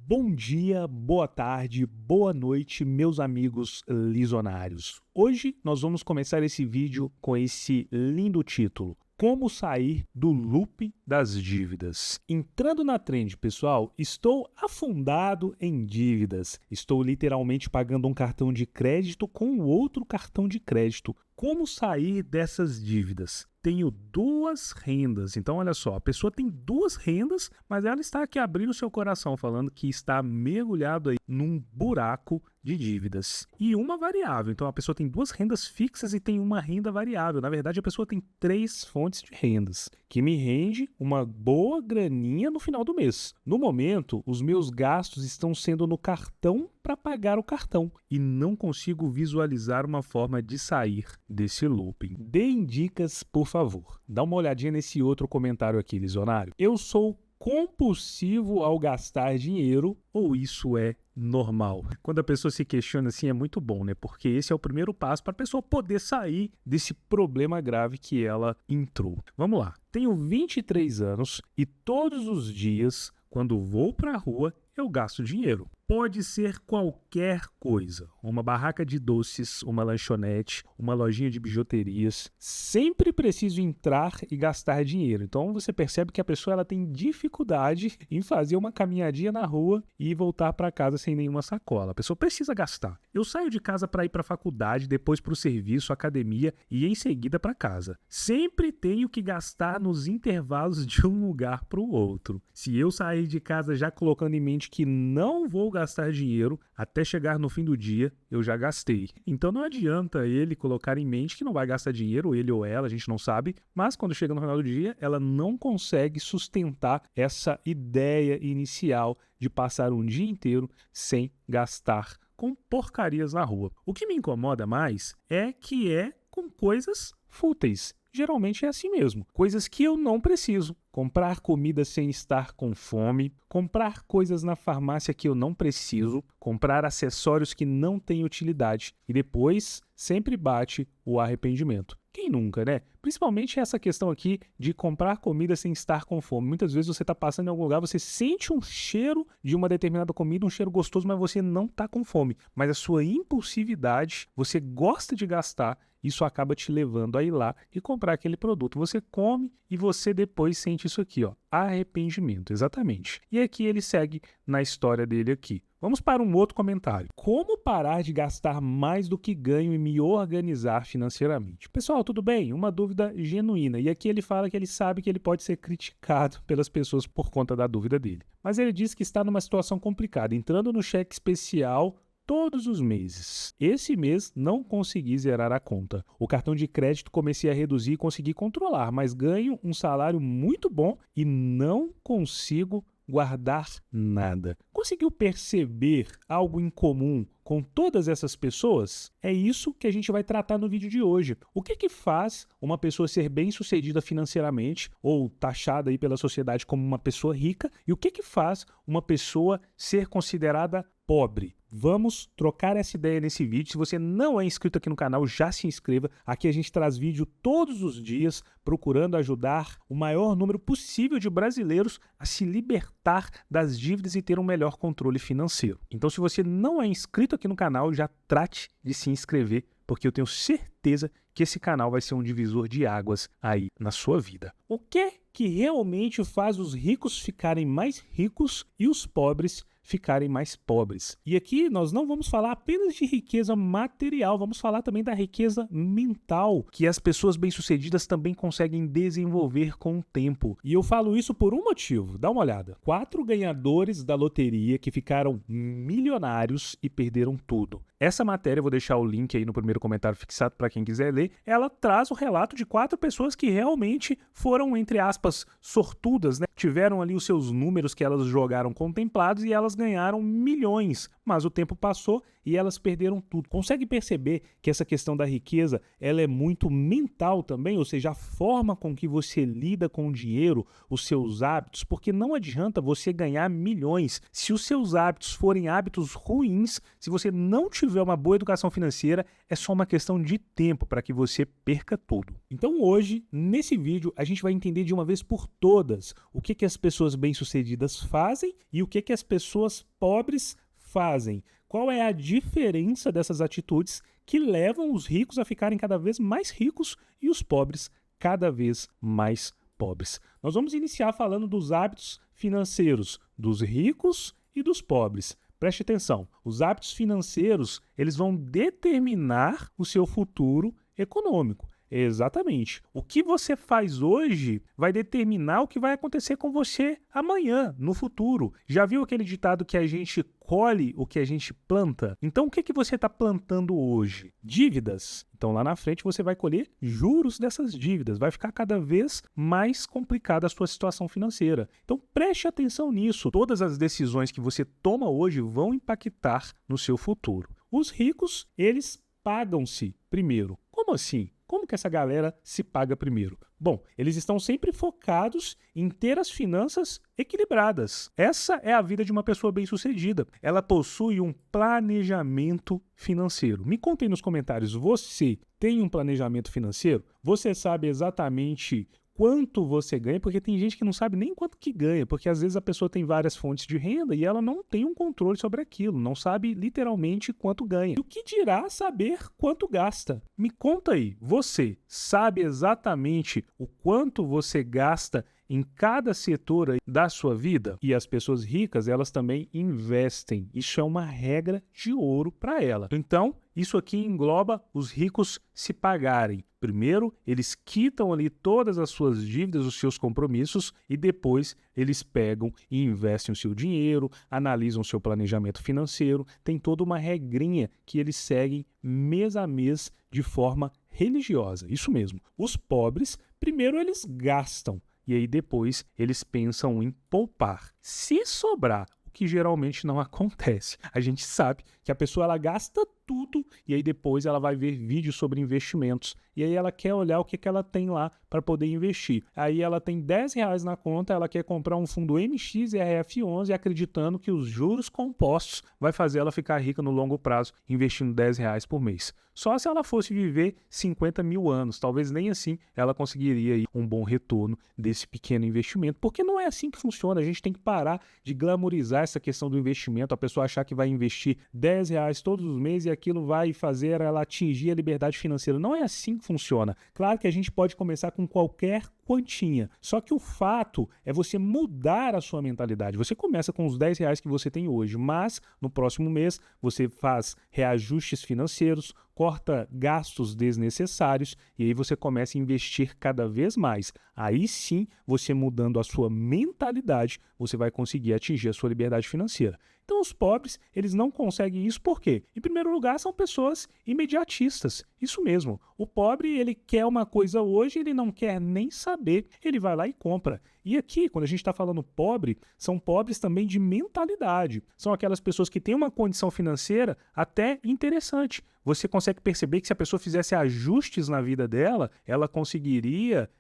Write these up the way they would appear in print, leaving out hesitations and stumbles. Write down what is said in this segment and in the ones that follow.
Bom dia, boa tarde, boa noite, meus amigos lisonários. Hoje nós vamos começar esse vídeo com esse lindo título: Como sair do loop das dívidas. Entrando na trend, pessoal, estou afundado em dívidas. Estou literalmente pagando um cartão de crédito com outro cartão de crédito. Como sair dessas dívidas? Tenho duas rendas. Então, olha só, a pessoa tem duas rendas, mas ela está aqui abrindo seu coração, falando que está mergulhado aí num buraco de dívidas. E uma variável. Então, a pessoa tem duas rendas fixas e tem uma renda variável. Na verdade, a pessoa tem três fontes de rendas, que me rende uma boa graninha no final do mês. No momento, os meus gastos estão sendo no cartão para pagar o cartão e não consigo visualizar uma forma de sair desse looping. Deem dicas, por favor. Dá uma olhadinha nesse outro comentário aqui, lisonário. Eu sou compulsivo ao gastar dinheiro ou isso é normal? Quando a pessoa se questiona assim é muito bom, né? Porque esse é o primeiro passo para a pessoa poder sair desse problema grave que ela entrou. Vamos lá. Tenho 23 anos e todos os dias, quando vou para a rua, eu gasto dinheiro. Pode ser qualquer coisa, uma barraca de doces, uma lanchonete, uma lojinha de bijuterias. Sempre preciso entrar e gastar dinheiro. Então você percebe que a pessoa ela tem dificuldade em fazer uma caminhadinha na rua e voltar para casa sem nenhuma sacola. A pessoa precisa gastar. Eu saio de casa para ir para a faculdade, depois para o serviço, academia e em seguida para casa. Sempre tenho que gastar nos intervalos de um lugar para o outro. Se eu sair de casa já colocando em mente que não vou gastar dinheiro, até chegar no fim do dia, eu já gastei. Então não adianta ele colocar em mente que não vai gastar dinheiro, ele ou ela, a gente não sabe, mas quando chega no final do dia, ela não consegue sustentar essa ideia inicial de passar um dia inteiro sem gastar com porcarias na rua. O que me incomoda mais é que é com coisas fúteis. Geralmente é assim mesmo, coisas que eu não preciso. Comprar comida sem estar com fome, comprar coisas na farmácia que eu não preciso, comprar acessórios que não têm utilidade e depois sempre bate o arrependimento. Quem nunca, né? Principalmente essa questão aqui de comprar comida sem estar com fome. Muitas vezes você está passando em algum lugar, você sente um cheiro de uma determinada comida, um cheiro gostoso, mas você não está com fome. Mas a sua impulsividade, você gosta de gastar, isso acaba te levando a ir lá e comprar aquele produto. Você come e você depois sente isso aqui, ó, arrependimento, exatamente. E aqui ele segue na história dele aqui. Vamos para um outro comentário. Como parar de gastar mais do que ganho e me organizar financeiramente? Pessoal, tudo bem? Uma dúvida genuína. E aqui ele fala que ele sabe que ele pode ser criticado pelas pessoas por conta da dúvida dele. Mas ele diz que está numa situação complicada, entrando no cheque especial todos os meses. Esse mês não consegui zerar a conta. O cartão de crédito comecei a reduzir e consegui controlar, mas ganho um salário muito bom e não consigo guardar nada. Conseguiu perceber algo em comum com todas essas pessoas? É isso que a gente vai tratar no vídeo de hoje. O que faz uma pessoa ser bem-sucedida financeiramente ou taxada aí pela sociedade como uma pessoa rica e o que faz uma pessoa ser considerada pobre? Vamos trocar essa ideia nesse vídeo. Se você não é inscrito aqui no canal, já se inscreva. Aqui a gente traz vídeo todos os dias, procurando ajudar o maior número possível de brasileiros a se libertar das dívidas e ter um melhor controle financeiro. Então, se você não é inscrito aqui no canal, já trate de se inscrever, porque eu tenho certeza que esse canal vai ser um divisor de águas aí na sua vida. O que realmente faz os ricos ficarem mais ricos e os pobres ficarem mais pobres? E aqui nós não vamos falar apenas de riqueza material, vamos falar também da riqueza mental, que as pessoas bem-sucedidas também conseguem desenvolver com o tempo. E eu falo isso por um motivo, dá uma olhada. 4 ganhadores da loteria que ficaram milionários e perderam tudo. Essa matéria, eu vou deixar o link aí no primeiro comentário fixado para quem quiser ler, ela traz o relato de 4 pessoas que realmente foram, entre aspas, sortudas, né? Tiveram ali os seus números que elas jogaram contemplados e elas ganharam milhões, mas o tempo passou e elas perderam tudo. Consegue perceber que essa questão da riqueza, ela é muito mental também, ou seja, a forma com que você lida com o dinheiro, os seus hábitos, porque não adianta você ganhar milhões se os seus hábitos forem hábitos ruins, se você não tiver uma boa educação financeira, é só uma questão de tempo para que você perca tudo. Então hoje, nesse vídeo, a gente vai entender de uma vez por todas o que as pessoas bem-sucedidas fazem e o que as pessoas pessoas pobres fazem? Qual é a diferença dessas atitudes que levam os ricos a ficarem cada vez mais ricos e os pobres cada vez mais pobres? Nós vamos iniciar falando dos hábitos financeiros dos ricos e dos pobres. Preste atenção, os hábitos financeiros, eles vão determinar o seu futuro econômico. Exatamente. O que você faz hoje vai determinar o que vai acontecer com você amanhã, no futuro. Já viu aquele ditado que a gente colhe o que a gente planta? Então, o que você está plantando hoje? Dívidas. Então, lá na frente, você vai colher juros dessas dívidas. Vai ficar cada vez mais complicada a sua situação financeira. Então, preste atenção nisso. Todas as decisões que você toma hoje vão impactar no seu futuro. Os ricos, eles pagam-se primeiro. Como assim? Como que essa galera se paga primeiro? Bom, eles estão sempre focados em ter as finanças equilibradas. Essa é a vida de uma pessoa bem-sucedida. Ela possui um planejamento financeiro. Me contem nos comentários, você tem um planejamento financeiro? Você sabe exatamente quanto você ganha? Porque tem gente que não sabe nem quanto que ganha, porque às vezes a pessoa tem várias fontes de renda e ela não tem um controle sobre aquilo, não sabe literalmente quanto ganha. E o que dirá saber quanto gasta? Me conta aí, você sabe exatamente o quanto você gasta em cada setor aí da sua vida? E as pessoas ricas, elas também investem. Isso é uma regra de ouro para ela. Então, isso aqui engloba os ricos se pagarem. Primeiro, eles quitam ali todas as suas dívidas, os seus compromissos, e depois eles pegam e investem o seu dinheiro, analisam o seu planejamento financeiro. Tem toda uma regrinha que eles seguem mês a mês de forma religiosa. Isso mesmo. Os pobres, primeiro eles gastam. E aí depois eles pensam em poupar. Se sobrar, o que geralmente não acontece. A gente sabe que a pessoa ela gasta tudo e aí depois ela vai ver vídeos sobre investimentos. E aí ela quer olhar o que ela tem lá para poder investir. Aí ela tem R$10 na conta, ela quer comprar um fundo MXRF11 acreditando que os juros compostos vai fazer ela ficar rica no longo prazo investindo R$10 por mês. Só se ela fosse viver 50 mil anos, talvez nem assim ela conseguiria aí um bom retorno desse pequeno investimento, porque não é assim que funciona. A gente tem que parar de glamorizar essa questão do investimento, a pessoa achar que vai investir R$10 todos os meses e aquilo vai fazer ela atingir a liberdade financeira. Não é assim que funciona. Claro que a gente pode começar com qualquer quantia, só que o fato é você mudar a sua mentalidade. Você começa com os R$10 que você tem hoje, mas no próximo mês você faz reajustes financeiros, corta gastos desnecessários e aí você começa a investir cada vez mais. Aí sim, você mudando a sua mentalidade, você vai conseguir atingir a sua liberdade financeira. Então os pobres, eles não conseguem isso por quê? Em primeiro lugar, são pessoas imediatistas. Isso mesmo. O pobre, ele quer uma coisa hoje, ele não quer nem saber, ele vai lá e compra. E aqui, quando a gente está falando pobre, são pobres também de mentalidade. São aquelas pessoas que têm uma condição financeira até interessante. Você consegue perceber que se a pessoa fizesse ajustes na vida dela, ela conseguiria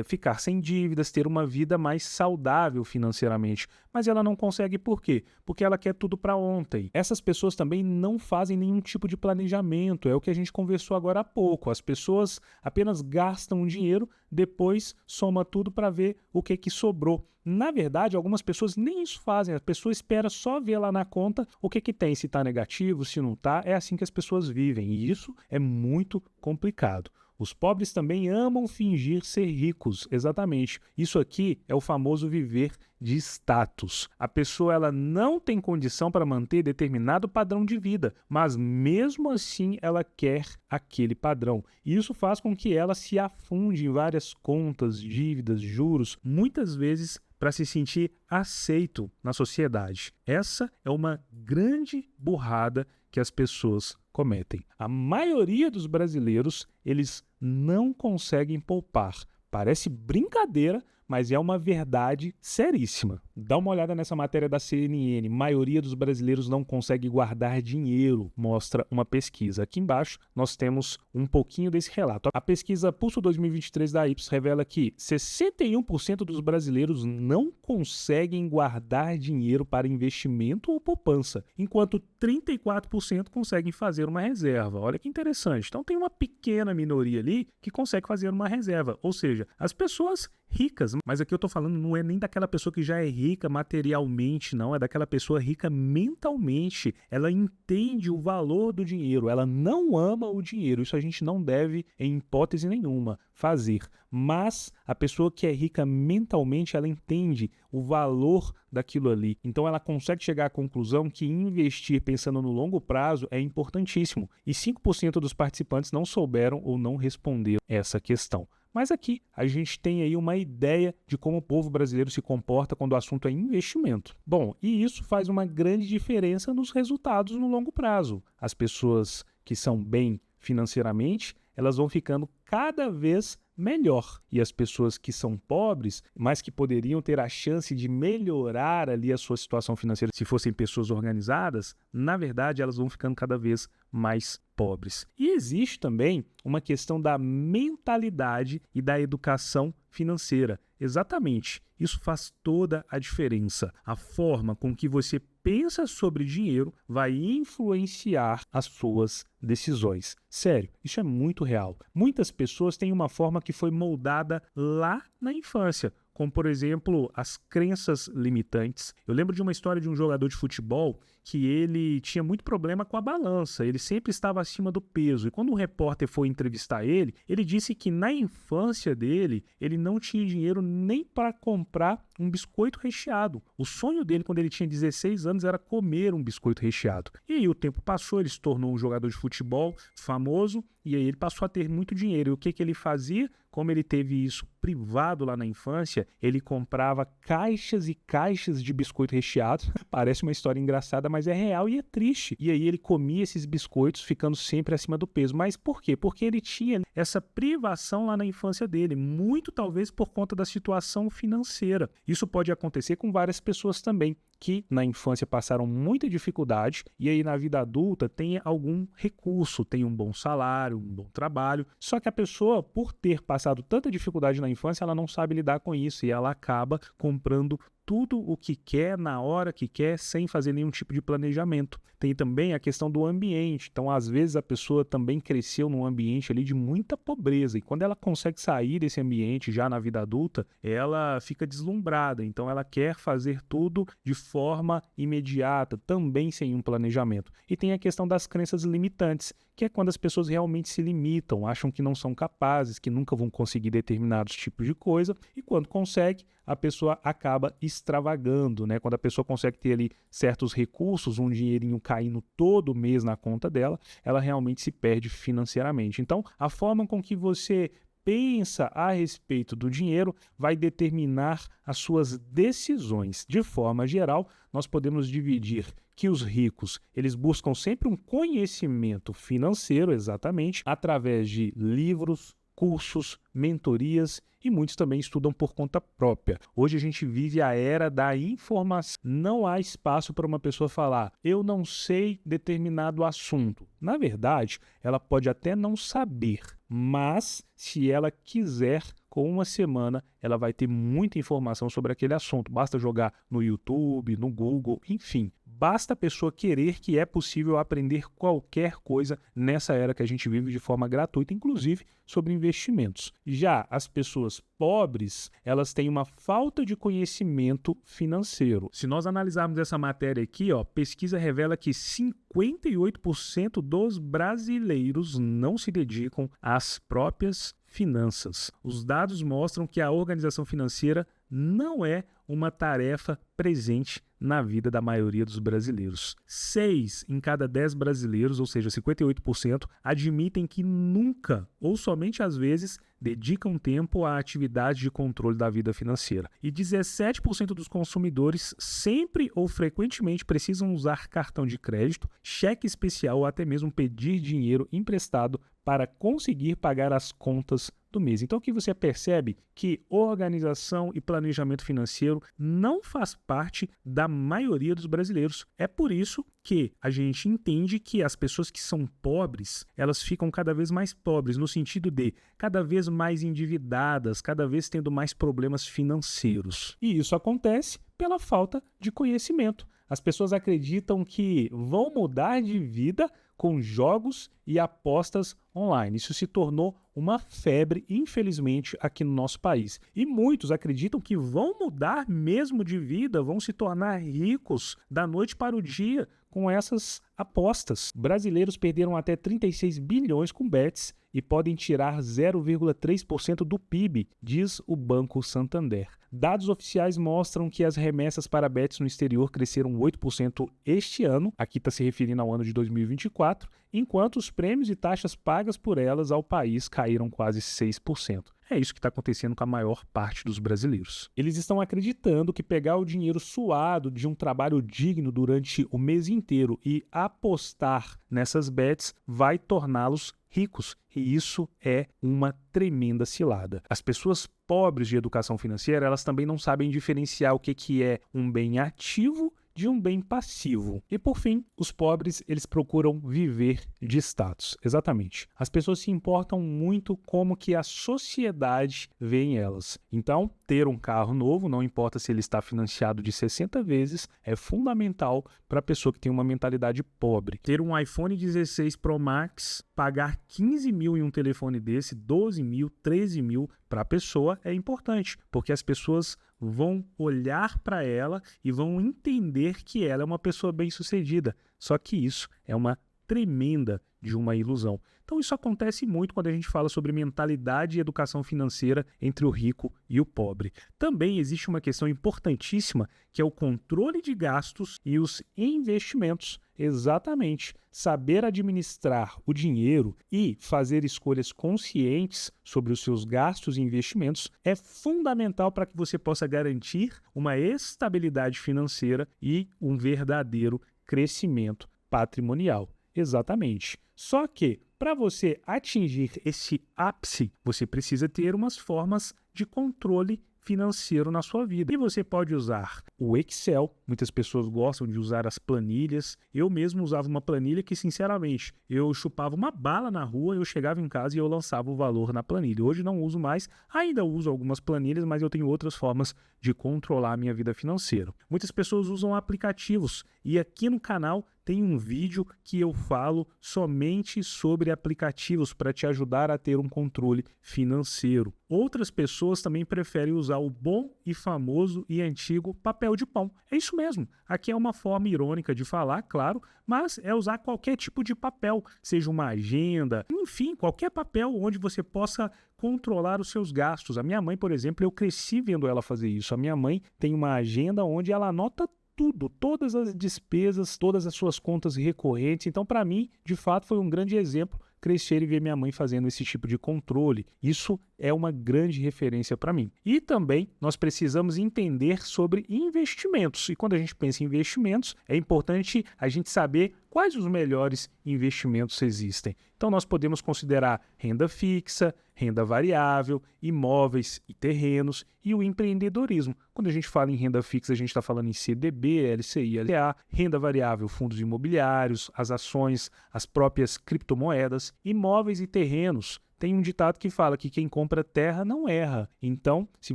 ficar sem dívidas, ter uma vida mais saudável financeiramente. Mas ela não consegue por quê? Porque ela quer tudo para ontem. Essas pessoas também não fazem nenhum tipo de planejamento. É o que a gente conversou agora há pouco. As pessoas apenas gastam dinheiro, depois soma tudo para ver o que sobrou. Na verdade, algumas pessoas nem isso fazem. A pessoa espera só ver lá na conta o que tem, se está negativo, se não está. É assim que as pessoas vivem e isso é muito complicado. Os pobres também amam fingir ser ricos, exatamente. Isso aqui é o famoso viver de status. A pessoa ela não tem condição para manter determinado padrão de vida, mas mesmo assim ela quer aquele padrão. E isso faz com que ela se afunde em várias contas, dívidas, juros, muitas vezes para se sentir aceito na sociedade. Essa é uma grande burrada que as pessoas cometem. A maioria dos brasileiros, eles não conseguem poupar. Parece brincadeira, mas é uma verdade seríssima. Dá uma olhada nessa matéria da CNN. Maioria dos brasileiros não consegue guardar dinheiro, mostra uma pesquisa. Aqui embaixo nós temos um pouquinho desse relato. A pesquisa Pulso 2023 da Ipsos revela que 61% dos brasileiros não conseguem guardar dinheiro para investimento ou poupança, enquanto 34% conseguem fazer uma reserva. Olha que interessante. Então tem uma pequena minoria ali que consegue fazer uma reserva, ou seja, as pessoas ricas, mas aqui eu tô falando não é nem daquela pessoa que já é rica materialmente, não, é daquela pessoa rica mentalmente. Ela entende o valor do dinheiro, ela não ama o dinheiro. Isso a gente não deve, em hipótese nenhuma, fazer. Mas a pessoa que é rica mentalmente, ela entende o valor daquilo ali. Então ela consegue chegar à conclusão que investir pensando no longo prazo é importantíssimo. E 5% dos participantes não souberam ou não responderam essa questão. Mas aqui a gente tem aí uma ideia de como o povo brasileiro se comporta quando o assunto é investimento. Bom, e isso faz uma grande diferença nos resultados no longo prazo. As pessoas que são bem financeiramente, elas vão ficando cada vez melhor. E as pessoas que são pobres, mas que poderiam ter a chance de melhorar ali a sua situação financeira se fossem pessoas organizadas, na verdade elas vão ficando cada vez mais pobres. E existe também uma questão da mentalidade e da educação financeira. Exatamente, isso faz toda a diferença. A forma com que você pensa sobre dinheiro vai influenciar as suas decisões. Sério, isso é muito real. Muitas pessoas têm uma forma que foi moldada lá na infância, como, por exemplo, as crenças limitantes. Eu lembro de uma história de um jogador de futebol que ele tinha muito problema com a balança, ele sempre estava acima do peso. E quando um repórter foi entrevistar ele, ele disse que na infância dele, ele não tinha dinheiro nem para comprar um biscoito recheado. O sonho dele, quando ele tinha 16 anos, era comer um biscoito recheado. E aí o tempo passou, ele se tornou um jogador de futebol famoso, e aí ele passou a ter muito dinheiro. E o que ele fazia? Como ele teve isso privado lá na infância, ele comprava caixas e caixas de biscoito recheado. Parece uma história engraçada, mas é real e é triste. E aí ele comia esses biscoitos ficando sempre acima do peso. Mas por quê? Porque ele tinha essa privação lá na infância dele, muito talvez por conta da situação financeira. Isso pode acontecer com várias pessoas também, que na infância passaram muita dificuldade e aí na vida adulta tem algum recurso, tem um bom salário, um bom trabalho, só que a pessoa, por ter passado tanta dificuldade na infância, ela não sabe lidar com isso e ela acaba comprando tudo o que quer, na hora que quer, sem fazer nenhum tipo de planejamento. Tem também a questão do ambiente. Então, às vezes, a pessoa também cresceu num ambiente ali de muita pobreza. E quando ela consegue sair desse ambiente já na vida adulta, ela fica deslumbrada. Então, ela quer fazer tudo de forma imediata, também sem um planejamento. E tem a questão das crenças limitantes, que é quando as pessoas realmente se limitam, acham que não são capazes, que nunca vão conseguir determinados tipos de coisa, e quando consegue, a pessoa acaba extravagando, né? Quando a pessoa consegue ter ali certos recursos, um dinheirinho caindo todo mês na conta dela, ela realmente se perde financeiramente. Então, a forma com que você pensa a respeito do dinheiro vai determinar as suas decisões. De forma geral, nós podemos dividir que os ricos, eles buscam sempre um conhecimento financeiro, exatamente, através de livros, cursos, mentorias e muitos também estudam por conta própria. Hoje a gente vive a era da informação. Não há espaço para uma pessoa falar, eu não sei determinado assunto. Na verdade, ela pode até não saber, mas se ela quiser, com uma semana, ela vai ter muita informação sobre aquele assunto. Basta jogar no YouTube, no Google, enfim. Basta a pessoa querer que é possível aprender qualquer coisa nessa era que a gente vive de forma gratuita, inclusive sobre investimentos. Já as pessoas pobres, elas têm uma falta de conhecimento financeiro. Se nós analisarmos essa matéria aqui, pesquisa revela que 58% dos brasileiros não se dedicam às próprias finanças. Os dados mostram que a organização financeira não é uma tarefa presente na vida da maioria dos brasileiros. 6 em cada 10 brasileiros, ou seja, 58%, admitem que nunca, ou somente às vezes, dedicam tempo à atividade de controle da vida financeira. E 17% dos consumidores sempre ou frequentemente precisam usar cartão de crédito, cheque especial ou até mesmo pedir dinheiro emprestado para conseguir pagar as contas do mês. Então aqui você percebe que organização e planejamento financeiro não faz parte da maioria dos brasileiros. É por isso que a gente entende que as pessoas que são pobres, elas ficam cada vez mais pobres, no sentido de cada vez mais endividadas, cada vez tendo mais problemas financeiros. E isso acontece pela falta de conhecimento. As pessoas acreditam que vão mudar de vida com jogos e apostas online. Isso se tornou uma febre, infelizmente, aqui no nosso país. E muitos acreditam que vão mudar mesmo de vida, vão se tornar ricos da noite para o dia com essas apostas. Brasileiros perderam até 36 bilhões com bets e podem tirar 0,3% do PIB, diz o Banco Santander. Dados oficiais mostram que as remessas para bets no exterior cresceram 8% este ano, aqui está se referindo ao ano de 2024, enquanto os prêmios e taxas pagas por elas ao país caíram quase 6%. É isso que está acontecendo com a maior parte dos brasileiros. Eles estão acreditando que pegar o dinheiro suado de um trabalho digno durante o mês inteiro e apostar nessas bets vai torná-los ricos. E isso é uma tremenda cilada. As pessoas pobres de educação financeira, elas também não sabem diferenciar o que é um bem ativo de um bem passivo. E por fim, os pobres, eles procuram viver de status. Exatamente. As pessoas se importam muito como que a sociedade vê em elas. Então, ter um carro novo, não importa se ele está financiado de 60 vezes, é fundamental para a pessoa que tem uma mentalidade pobre. Ter um iPhone 16 Pro Max, pagar 15 mil em um telefone desse, 12 mil, 13 mil para a pessoa é importante, porque as pessoas vão olhar para ela e vão entender que ela é uma pessoa bem-sucedida. Só que isso é uma tremenda de uma ilusão. Então isso acontece muito quando a gente fala sobre mentalidade e educação financeira entre o rico e o pobre. Também existe uma questão importantíssima que é o controle de gastos e os investimentos. Exatamente. Saber administrar o dinheiro e fazer escolhas conscientes sobre os seus gastos e investimentos é fundamental para que você possa garantir uma estabilidade financeira e um verdadeiro crescimento patrimonial. Exatamente. Só que, para você atingir esse ápice, você precisa ter umas formas de controle financeiro na sua vida. E você pode usar o Excel, muitas pessoas gostam de usar as planilhas. Eu mesmo usava uma planilha que, sinceramente, eu chupava uma bala na rua, eu chegava em casa e eu lançava o valor na planilha. Hoje não uso mais, ainda uso algumas planilhas, mas eu tenho outras formas de controlar a minha vida financeira. Muitas pessoas usam aplicativos e aqui no canal tem um vídeo que eu falo somente sobre aplicativos para te ajudar a ter um controle financeiro. Outras pessoas também preferem usar o bom e famoso e antigo papel de pão. É isso mesmo. Aqui é uma forma irônica de falar, claro, mas é usar qualquer tipo de papel, seja uma agenda, enfim, qualquer papel onde você possa controlar os seus gastos. A minha mãe, por exemplo, eu cresci vendo ela fazer isso. A minha mãe tem uma agenda onde ela anota tudo, todas as despesas, todas as suas contas recorrentes. Então, para mim, de fato, foi um grande exemplo crescer e ver minha mãe fazendo esse tipo de controle. Isso é uma grande referência para mim. E também nós precisamos entender sobre investimentos. E quando a gente pensa em investimentos, é importante a gente saber quais os melhores investimentos existem. Então nós podemos considerar renda fixa, renda variável, imóveis e terrenos e o empreendedorismo. Quando a gente fala em renda fixa, a gente está falando em CDB, LCI, LCA, renda variável, fundos imobiliários, as ações, as próprias criptomoedas, imóveis e terrenos. Tem um ditado que fala que quem compra terra não erra. Então, se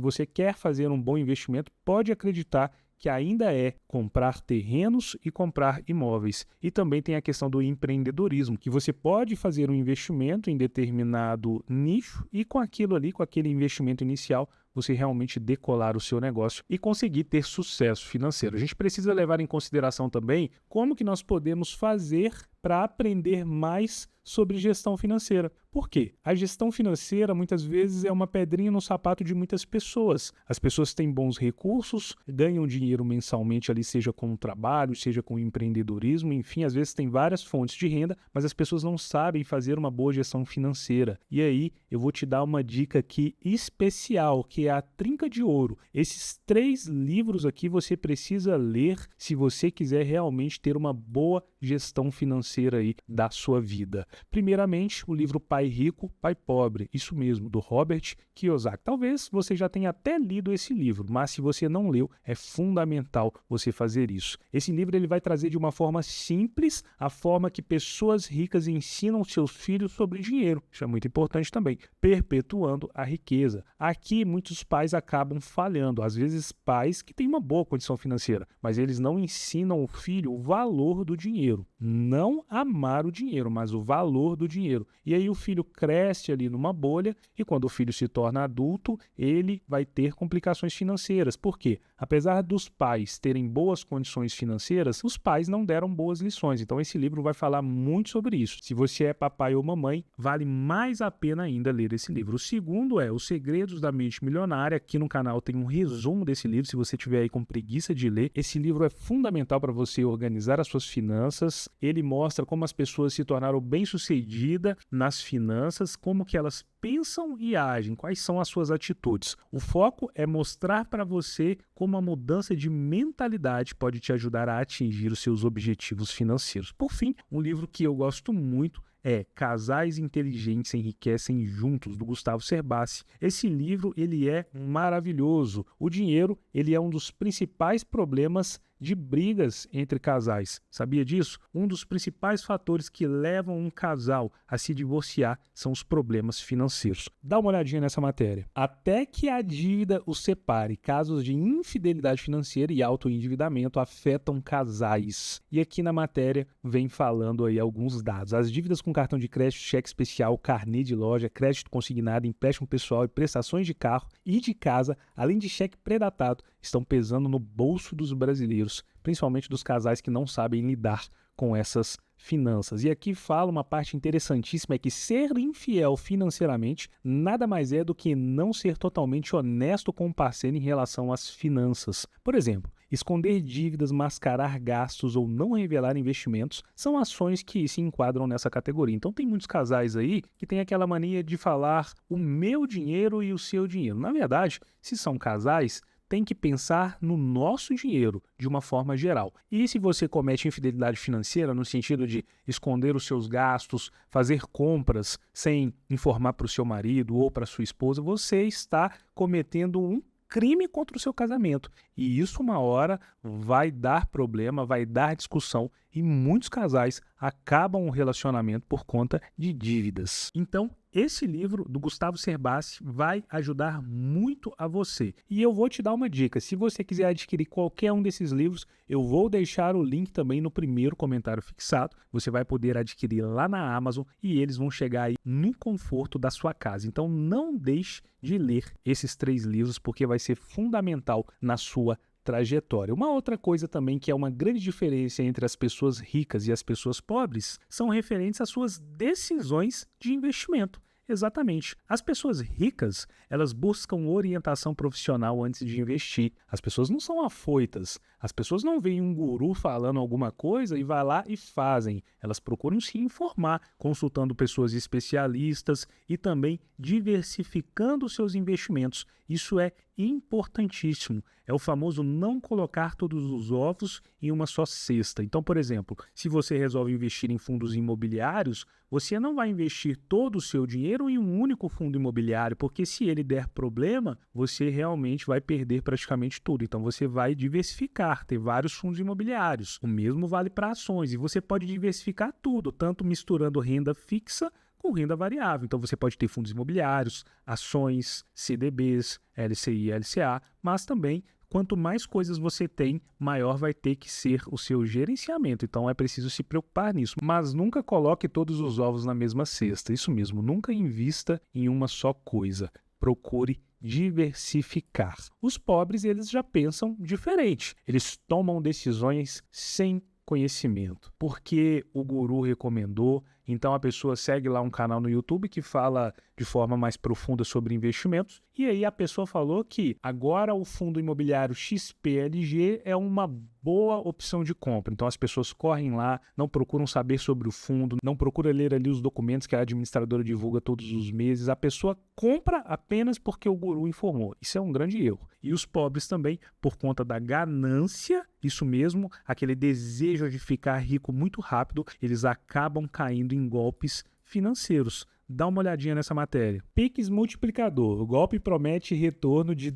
você quer fazer um bom investimento, pode acreditar que ainda é comprar terrenos e comprar imóveis. E também tem a questão do empreendedorismo, que você pode fazer um investimento em determinado nicho e com aquilo ali, com aquele investimento inicial, você realmente decolar o seu negócio e conseguir ter sucesso financeiro. A gente precisa levar em consideração também como que nós podemos fazer para aprender mais sobre gestão financeira. Por quê? A gestão financeira muitas vezes é uma pedrinha no sapato de muitas pessoas. As pessoas têm bons recursos, ganham dinheiro mensalmente ali, seja com o trabalho, seja com o empreendedorismo, enfim, às vezes tem várias fontes de renda, mas as pessoas não sabem fazer uma boa gestão financeira. E aí eu vou te dar uma dica aqui especial, que é a Trinca de Ouro. Esses 3 livros aqui você precisa ler se você quiser realmente ter uma boa gestão financeira aí da sua vida. Primeiramente, o livro Pai Rico, Pai Pobre, isso mesmo, do Robert Kiyosaki. Talvez você já tenha até lido esse livro, mas se você não leu, é fundamental você fazer isso. Esse livro ele vai trazer de uma forma simples a forma que pessoas ricas ensinam seus filhos sobre dinheiro. Isso é muito importante também, perpetuando a riqueza. Aqui, muitos pais acabam falhando, às vezes pais que têm uma boa condição financeira, mas eles não ensinam o filho o valor do dinheiro. não amar o dinheiro, mas o valor do dinheiro. E aí o filho cresce ali numa bolha e quando o filho se torna adulto, ele vai ter complicações financeiras. Por quê? Apesar dos pais terem boas condições financeiras, os pais não deram boas lições. Então esse livro vai falar muito sobre isso. Se você é papai ou mamãe, vale mais a pena ainda ler esse livro. O segundo é Os Segredos da Mente Milionária. Aqui no canal tem um resumo desse livro, se você tiver aí com preguiça de ler. Esse livro é fundamental para você organizar as suas finanças. Ele mostra como as pessoas se tornaram bem-sucedidas nas finanças, como que elas pensam e agem, quais são as suas atitudes. O foco é mostrar para você como a mudança de mentalidade pode te ajudar a atingir os seus objetivos financeiros. Por fim, um livro que eu gosto muito é Casais Inteligentes Enriquecem Juntos, do Gustavo Cerbasi. Esse livro ele é maravilhoso. O dinheiro ele é um dos principais problemas de brigas entre casais. Sabia disso? Um dos principais fatores que levam um casal a se divorciar são os problemas financeiros. Dá uma olhadinha nessa matéria. Até que a dívida os separe, casos de infidelidade financeira e autoendividamento afetam casais. E aqui na matéria vem falando aí alguns dados. As dívidas com cartão de crédito, cheque especial, carnê de loja, crédito consignado, empréstimo pessoal e prestações de carro e de casa, além de cheque pré-datado, estão pesando no bolso dos brasileiros, principalmente dos casais que não sabem lidar com essas finanças. E aqui fala uma parte interessantíssima, é que ser infiel financeiramente nada mais é do que não ser totalmente honesto com o parceiro em relação às finanças. Por exemplo, esconder dívidas, mascarar gastos ou não revelar investimentos são ações que se enquadram nessa categoria. Então tem muitos casais aí que têm aquela mania de falar o meu dinheiro e o seu dinheiro. Na verdade, se são casais, tem que pensar no nosso dinheiro de uma forma geral. E se você comete infidelidade financeira no sentido de esconder os seus gastos, fazer compras sem informar para o seu marido ou para a sua esposa, você está cometendo um crime contra o seu casamento. E isso uma hora vai dar problema, vai dar discussão e muitos casais acabam o relacionamento por conta de dívidas. Então, esse livro do Gustavo Cerbasi vai ajudar muito a você. E eu vou te dar uma dica. Se você quiser adquirir qualquer um desses livros, eu vou deixar o link também no primeiro comentário fixado. Você vai poder adquirir lá na Amazon e eles vão chegar aí no conforto da sua casa. Então não deixe de ler esses 3 livros porque vai ser fundamental na sua trajetória. Uma outra coisa também que é uma grande diferença entre as pessoas ricas e as pessoas pobres são referentes às suas decisões de investimento. Exatamente. As pessoas ricas, elas buscam orientação profissional antes de investir. As pessoas não são afoitas. As pessoas não veem um guru falando alguma coisa e vai lá e fazem. Elas procuram se informar, consultando pessoas especialistas e também diversificando seus investimentos. Isso é importantíssimo. É o famoso não colocar todos os ovos em uma só cesta. Então, por exemplo, se você resolve investir em fundos imobiliários, você não vai investir todo o seu dinheiro em um único fundo imobiliário, porque se ele der problema, você realmente vai perder praticamente tudo. Então, você vai diversificar, ter vários fundos imobiliários. O mesmo vale para ações e você pode diversificar tudo, tanto misturando renda fixa com renda variável. Então, você pode ter fundos imobiliários, ações, CDBs, LCI, LCA, mas também, quanto mais coisas você tem, maior vai ter que ser o seu gerenciamento. Então, é preciso se preocupar nisso. Mas nunca coloque todos os ovos na mesma cesta. Isso mesmo, nunca invista em uma só coisa. Procure diversificar. Os pobres, eles já pensam diferente. Eles tomam decisões sem conhecimento, porque o guru recomendou. Então a pessoa segue lá um canal no YouTube que fala de forma mais profunda sobre investimentos e aí a pessoa falou que agora o fundo imobiliário XPLG é uma boa opção de compra. Então as pessoas correm lá, não procuram saber sobre o fundo, não procuram ler ali os documentos que a administradora divulga todos os meses. A pessoa compra apenas porque o guru informou. Isso é um grande erro. E os pobres também, por conta da ganância, isso mesmo, aquele desejo de ficar rico muito rápido, eles acabam caindo em golpes financeiros. Dá uma olhadinha nessa matéria. Pix multiplicador. O golpe promete retorno de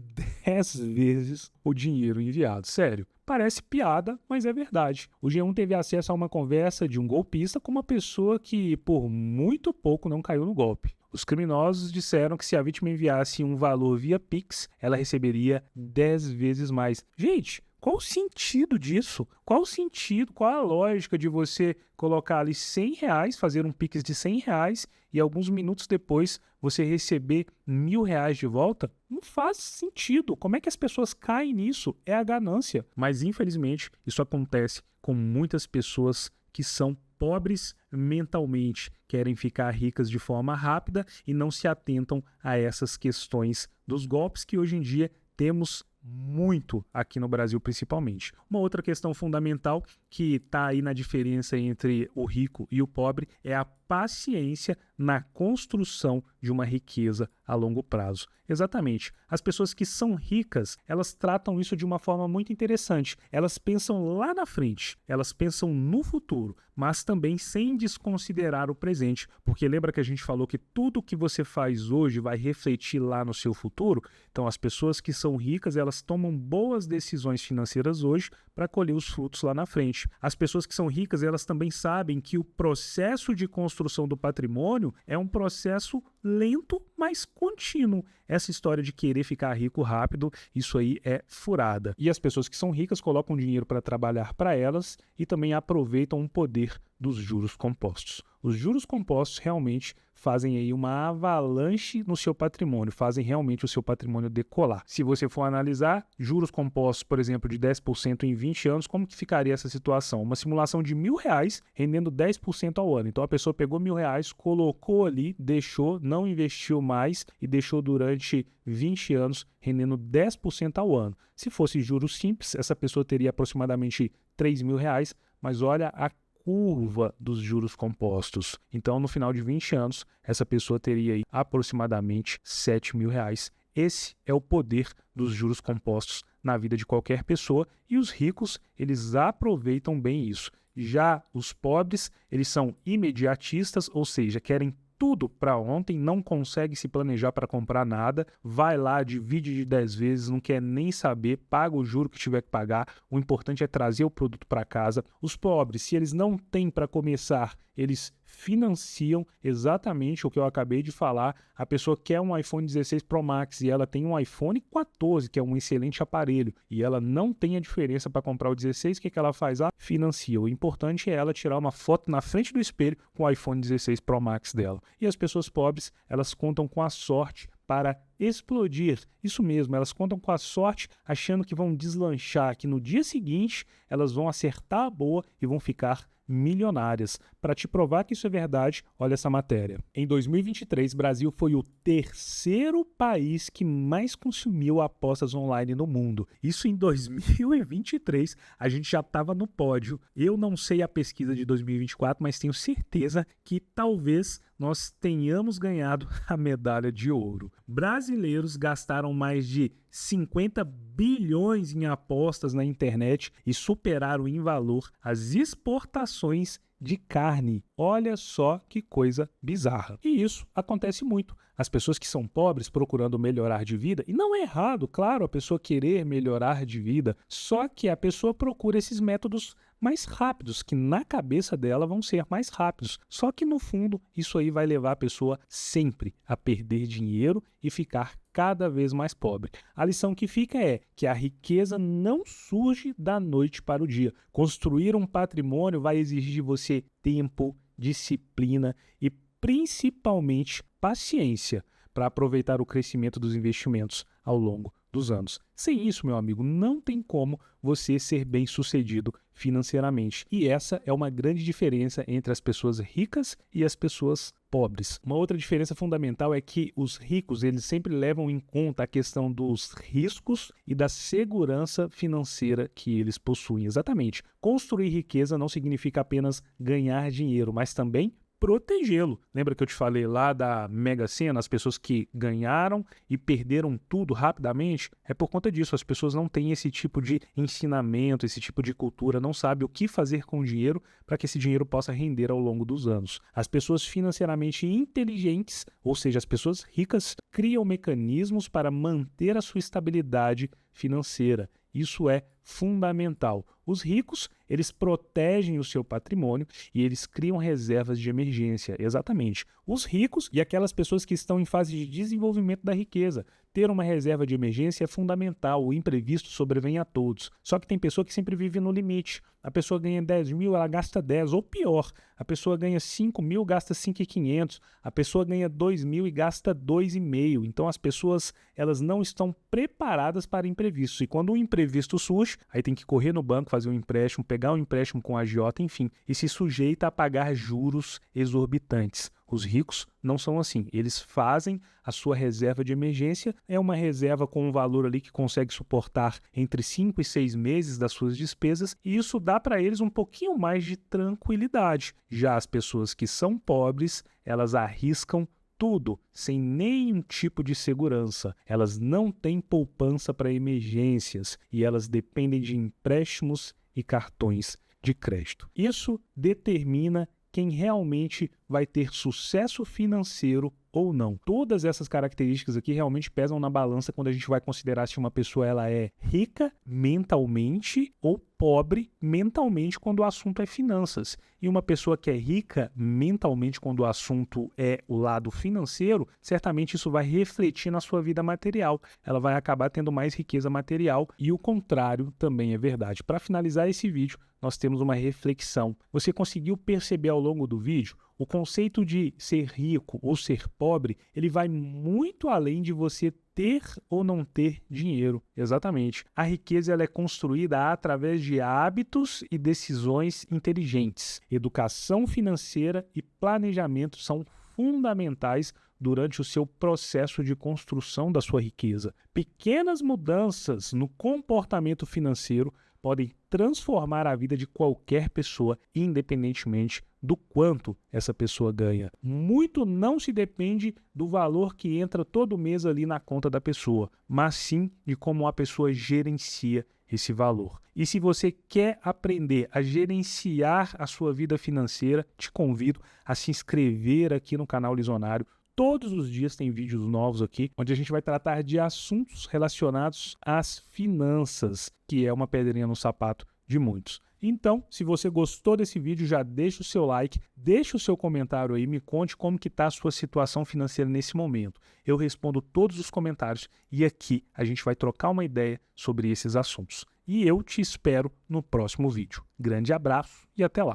10 vezes o dinheiro enviado. Sério, parece piada, mas é verdade. O G1 teve acesso a uma conversa de um golpista com uma pessoa que, por muito pouco, não caiu no golpe. Os criminosos disseram que se a vítima enviasse um valor via Pix, ela receberia 10 vezes mais. Gente, Qual o sentido disso? Qual o sentido, qual a lógica de você colocar ali R$100, fazer um Pix de R$100 e alguns minutos depois você receber R$1.000 de volta? Não faz sentido. Como é que as pessoas caem nisso? É a ganância. Mas infelizmente isso acontece com muitas pessoas que são pobres mentalmente, querem ficar ricas de forma rápida e não se atentam a essas questões dos golpes que hoje em dia temos muito aqui no Brasil, principalmente. Uma outra questão fundamental que está aí na diferença entre o rico e o pobre é a paciência na construção de uma riqueza a longo prazo. Exatamente. As pessoas que são ricas, elas tratam isso de uma forma muito interessante. Elas pensam lá na frente, elas pensam no futuro, mas também sem desconsiderar o presente. Porque lembra que a gente falou que tudo que você faz hoje vai refletir lá no seu futuro? Então, as pessoas que são ricas, elas tomam boas decisões financeiras hoje para colher os frutos lá na frente. As pessoas que são ricas, elas também sabem que o processo de construção do patrimônio é um processo lento, mas contínuo. Essa história de querer ficar rico rápido, isso aí é furada. E as pessoas que são ricas colocam dinheiro para trabalhar para elas e também aproveitam o poder dos juros compostos. Os juros compostos realmente fazem aí uma avalanche no seu patrimônio, fazem realmente o seu patrimônio decolar. Se você for analisar juros compostos, por exemplo, de 10% em 20 anos, como que ficaria essa situação? Uma simulação de R$1.000 rendendo 10% ao ano. Então a pessoa pegou R$1.000, colocou ali, deixou, não investiu mais e deixou durante 20 anos rendendo 10% ao ano. Se fosse juros simples, essa pessoa teria aproximadamente R$3.000, mas olha a curva dos juros compostos. Então, no final de 20 anos, essa pessoa teria aí aproximadamente R$7.000. Esse é o poder dos juros compostos na vida de qualquer pessoa e os ricos, eles aproveitam bem isso. Já os pobres, eles são imediatistas, ou seja, querem tudo para ontem, não consegue se planejar para comprar nada, vai lá, divide de 10 vezes, não quer nem saber, paga o juro que tiver que pagar, o importante é trazer o produto para casa. Os pobres, se eles não têm para começar, eles financiam exatamente o que eu acabei de falar. A pessoa quer um iPhone 16 Pro Max e ela tem um iPhone 14, que é um excelente aparelho, e ela não tem a diferença para comprar o 16, o que ela faz? Financia. O importante é ela tirar uma foto na frente do espelho com o iPhone 16 Pro Max dela. E as pessoas pobres, elas contam com a sorte para explodir. Isso mesmo, elas contam com a sorte achando que vão deslanchar, que no dia seguinte elas vão acertar a boa e vão ficar milionárias. Para te provar que isso é verdade, olha essa matéria. Em 2023, Brasil foi o terceiro país que mais consumiu apostas online no mundo. Isso em 2023, a gente já estava no pódio. Eu não sei a pesquisa de 2024, mas tenho certeza que talvez nós tenhamos ganhado a medalha de ouro. Brasileiros gastaram mais de 50 bilhões em apostas na internet e superaram em valor as exportações de carne. Olha só que coisa bizarra. E isso acontece muito. As pessoas que são pobres procurando melhorar de vida, e não é errado, claro, a pessoa querer melhorar de vida, só que a pessoa procura esses métodos mais rápidos, que na cabeça dela vão ser mais rápidos. Só que no fundo, isso aí vai levar a pessoa sempre a perder dinheiro e ficar cada vez mais pobre. A lição que fica é que a riqueza não surge da noite para o dia. Construir um patrimônio vai exigir de você tempo, disciplina e principalmente paciência para aproveitar o crescimento dos investimentos ao longo dos anos. Sem isso, meu amigo, não tem como você ser bem-sucedido financeiramente. E essa é uma grande diferença entre as pessoas ricas e as pessoas pobres. Uma outra diferença fundamental é que os ricos, eles sempre levam em conta a questão dos riscos e da segurança financeira que eles possuem. Exatamente. Construir riqueza não significa apenas ganhar dinheiro, mas também protegê-lo. Lembra que eu te falei lá da Mega Sena, as pessoas que ganharam e perderam tudo rapidamente? É por conta disso, as pessoas não têm esse tipo de ensinamento, esse tipo de cultura, não sabem o que fazer com o dinheiro para que esse dinheiro possa render ao longo dos anos. As pessoas financeiramente inteligentes, ou seja, as pessoas ricas, criam mecanismos para manter a sua estabilidade financeira. Isso é fundamental. Os ricos, eles protegem o seu patrimônio e eles criam reservas de emergência. Exatamente. Os ricos e aquelas pessoas que estão em fase de desenvolvimento da riqueza. Ter uma reserva de emergência é fundamental, o imprevisto sobrevém a todos. Só que tem pessoa que sempre vive no limite. A pessoa ganha 10 mil, ela gasta 10, ou pior, a pessoa ganha 5 mil, gasta 5.500, a pessoa ganha 2 mil e gasta 2,5. Então as pessoas, elas não estão preparadas para imprevistos. E quando um imprevisto surge, aí tem que correr no banco, fazer um empréstimo, pegar um empréstimo com a agiota, enfim, e se sujeita a pagar juros exorbitantes. Os ricos não são assim, eles fazem a sua reserva de emergência, é uma reserva com um valor ali que consegue suportar entre 5 e 6 meses das suas despesas, e isso dá para eles um pouquinho mais de tranquilidade. Já as pessoas que são pobres, elas arriscam tudo, sem nenhum tipo de segurança. Elas não têm poupança para emergências e elas dependem de empréstimos e cartões de crédito. Isso determina quem realmente vai ter sucesso financeiro ou não. Todas essas características aqui realmente pesam na balança quando a gente vai considerar se uma pessoa ela é rica mentalmente ou pobre mentalmente quando o assunto é finanças. E uma pessoa que é rica mentalmente quando o assunto é o lado financeiro, certamente isso vai refletir na sua vida material. Ela vai acabar tendo mais riqueza material e o contrário também é verdade. Para finalizar esse vídeo, nós temos uma reflexão. Você conseguiu perceber ao longo do vídeo? O conceito de ser rico ou ser pobre, ele vai muito além de você ter ou não ter dinheiro. Exatamente. A riqueza ela é construída através de hábitos e decisões inteligentes. Educação financeira e planejamento são fundamentais durante o seu processo de construção da sua riqueza. Pequenas mudanças no comportamento financeiro podem transformar a vida de qualquer pessoa, independentemente do quanto essa pessoa ganha. Muito não se depende do valor que entra todo mês ali na conta da pessoa, mas sim de como a pessoa gerencia esse valor. E se você quer aprender a gerenciar a sua vida financeira, te convido a se inscrever aqui no canal Lizonário. Todos os dias tem vídeos novos aqui, onde a gente vai tratar de assuntos relacionados às finanças, que é uma pedrinha no sapato de muitos. Então, se você gostou desse vídeo, já deixa o seu like, deixa o seu comentário aí, me conte como que está a sua situação financeira nesse momento. Eu respondo todos os comentários e aqui a gente vai trocar uma ideia sobre esses assuntos. E eu te espero no próximo vídeo. Grande abraço e até lá!